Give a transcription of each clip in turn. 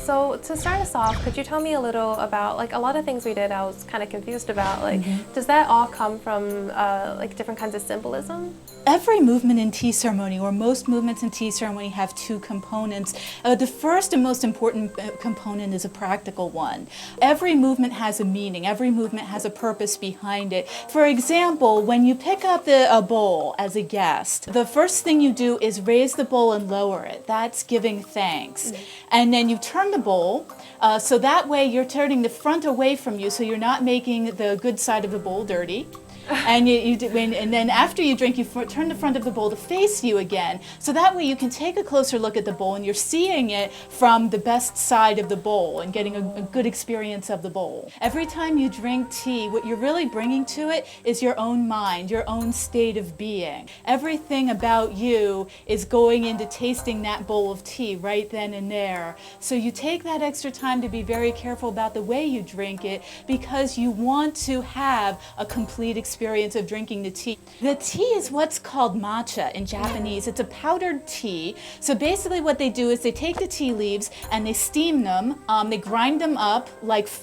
So to start us off, could you tell me a little about, like, a lot of things we did I was kind of confused about, like, does that all come from like different kinds of symbolism? Every movement in tea ceremony, or most movements in tea ceremony, have two components. The first and most important component is a practical one. Every movement has a meaning. Every movement has a purpose behind it. For example, when you pick up a bowl as a guest, the first thing you do is raise the bowl and lower it. That's giving thanks. And then you turn the bowl, so that way you're turning the front away from you, so you're not making the good side of the bowl dirty. And and then after you drink, you turn the front of the bowl to face you again. So that way you can take a closer look at the bowl and you're seeing it from the best side of the bowl and getting a good experience of the bowl. Every time you drink tea, what you're really bringing to it is your own mind, your own state of being. Everything about you is going into tasting that bowl of tea right then and there. So you take that extra time to be very careful about the way you drink it, because you want to have a complete experience of drinking the tea. The tea is what's called matcha in Japanese. It's a powdered tea. So basically what they do is they take the tea leaves and they steam them, they grind them up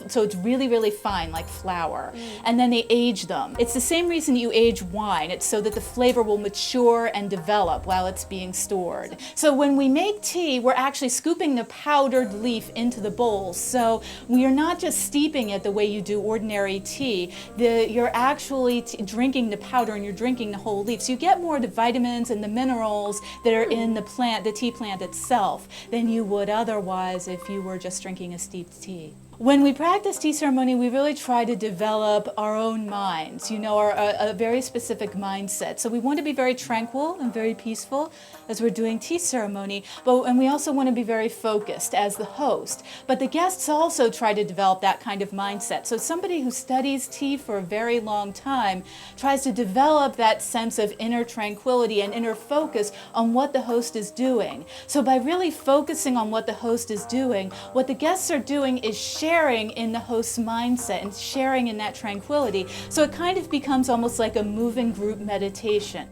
so it's really, really fine, like flour, and then they age them. It's the same reason you age wine. It's so that the flavor will mature and develop while it's being stored. So when we make tea, we're actually scooping the powdered leaf into the bowl. So we are not just steeping it the way you do ordinary tea. You're actually drinking the powder and you're drinking the whole leaf. So you get more of the vitamins and the minerals that are in the plant, the tea plant itself, than you would otherwise if you were just drinking a steeped tea. When we practice tea ceremony, we really try to develop our own minds, a very specific mindset. So we want to be very tranquil and very peaceful as we're doing tea ceremony, and we also want to be very focused as the host. But the guests also try to develop that kind of mindset. So somebody who studies tea for a very long time tries to develop that sense of inner tranquility and inner focus on what the host is doing. So by really focusing on what the host is doing, what the guests are doing is sharing in the host's mindset and sharing in that tranquility. So it kind of becomes almost like a moving group meditation.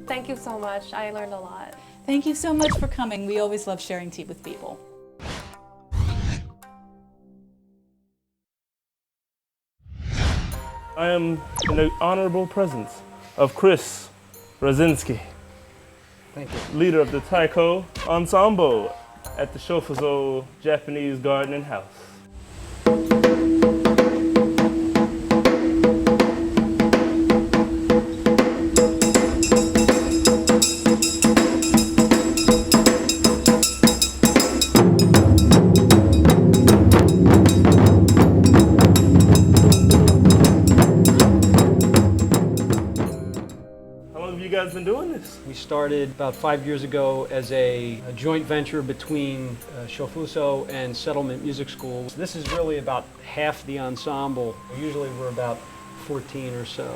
Thank you so much. I learned a lot. Thank you so much for coming. We always love sharing tea with people. I am in the honorable presence of Chris Rosinski, Thank you. leader of the Taiko ensemble at the Shofuso Japanese Garden and House. Been doing this? We started about 5 years ago as a joint venture between Shofuso and Settlement Music School. This is really about half the ensemble. Usually we're about 14 or so.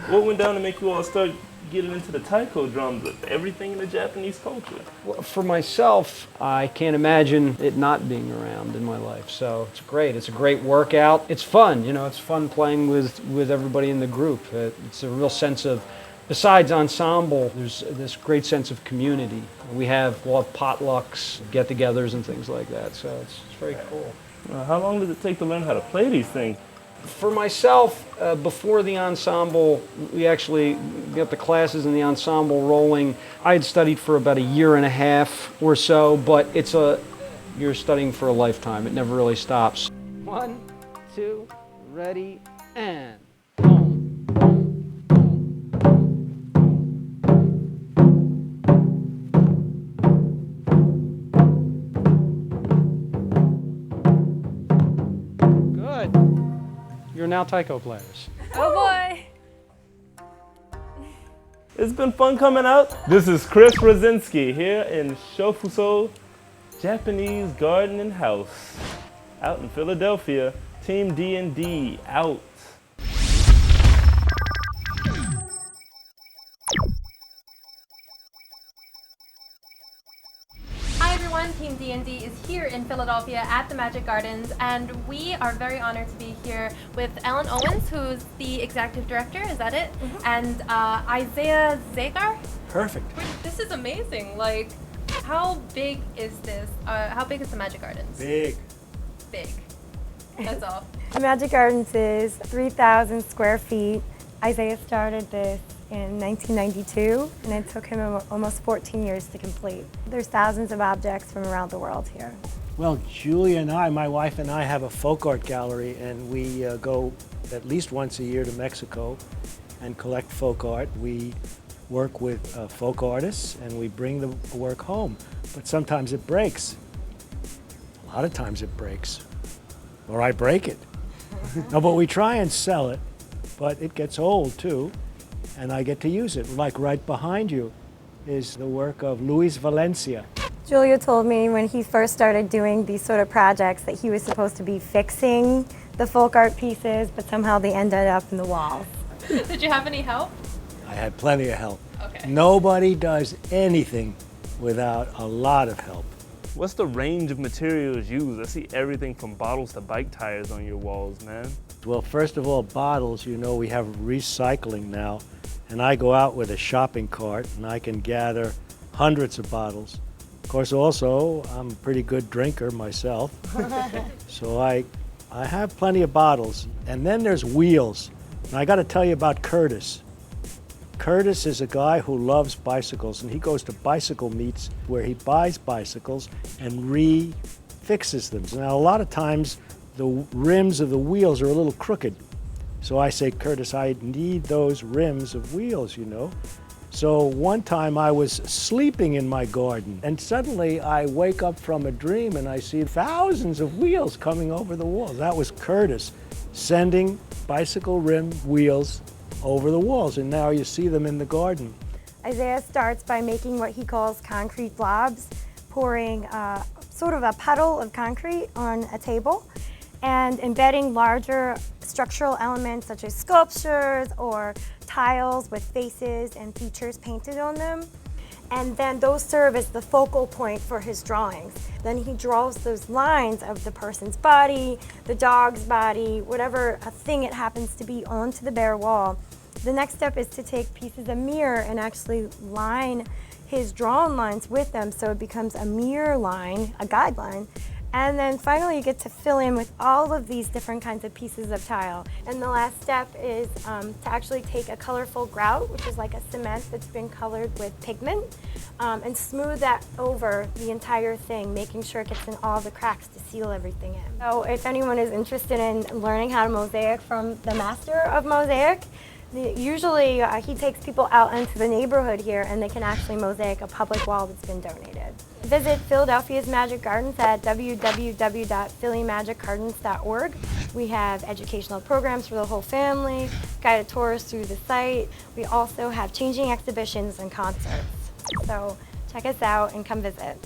What went down to make you all start getting into the taiko drums, everything in the Japanese culture? Well, for myself, I can't imagine it not being around in my life. So it's great. It's a great workout. It's fun. It's fun playing with everybody in the group. It's a real sense of, besides ensemble, there's this great sense of community. We'll have potlucks, get-togethers, and things like that. So it's very cool. How long does it take to learn how to play these things? For myself, before the ensemble, we actually got the classes and the ensemble rolling. I had studied for about a year and a half or so, but you're studying for a lifetime. It never really stops. 1, 2, ready, and boom. You're now taiko players. Oh boy! It's been fun coming out. This is Chris Rosinski here in Shofuso Japanese Garden and House out in Philadelphia. Team D&D out. Hi everyone, Team D&D is here in Philadelphia at the Magic Gardens, and we are very honored to be here with Ellen Owens, who's the executive director, is that it? And Isaiah Zagar? Perfect. This is amazing. Like, how big is this? How big is the Magic Gardens? Big. big. That's all. The Magic Gardens is 3,000 square feet. Isaiah started this in 1992, and it took him almost 14 years to complete. There's thousands of objects from around the world here. Well, Julia and I, my wife and I, have a folk art gallery, and we go at least once a year to Mexico and collect folk art. We work with folk artists, and we bring the work home. But sometimes it breaks. A lot of times it breaks. Or I break it. No, but we try and sell it, but it gets old too, and I get to use it. Like right behind you is the work of Luis Valencia. Julia told me when he first started doing these sort of projects that he was supposed to be fixing the folk art pieces, but somehow they ended up in the walls. Did you have any help? I had plenty of help. Okay. Nobody does anything without a lot of help. What's the range of materials used? I see everything from bottles to bike tires on your walls, man. Well, first of all, bottles, you know, we have recycling now, and I go out with a shopping cart and I can gather hundreds of bottles. Of course, also, I'm a pretty good drinker myself, so I have plenty of bottles. And then there's wheels. And I got to tell you about Curtis. Curtis is a guy who loves bicycles, and he goes to bicycle meets where he buys bicycles and refixes them. Now, a lot of times, the rims of the wheels are a little crooked. So I say, Curtis, I need those rims of wheels, you know. So one time I was sleeping in my garden, and suddenly I wake up from a dream and I see thousands of wheels coming over the walls. That was Curtis sending bicycle rim wheels over the walls, and now you see them in the garden. Isaiah starts by making what he calls concrete blobs, pouring sort of a puddle of concrete on a table and embedding larger structural elements such as sculptures or tiles with faces and features painted on them. And then those serve as the focal point for his drawings. Then he draws those lines of the person's body, the dog's body, whatever thing it happens to be onto the bare wall. The next step is to take pieces of mirror and actually line his drawn lines with them so it becomes a mirror line, a guideline. And then finally you get to fill in with all of these different kinds of pieces of tile. And the last step is to actually take a colorful grout, which is like a cement that's been colored with pigment, and smooth that over the entire thing, making sure it gets in all the cracks to seal everything in. So if anyone is interested in learning how to mosaic from the master of mosaic, usually he takes people out into the neighborhood here and they can actually mosaic a public wall that's been donated. Visit Philadelphia's Magic Gardens at www.phillymagiccardens.org. We have educational programs for the whole family, guided tours through the site. We also have changing exhibitions and concerts. So check us out and come visit.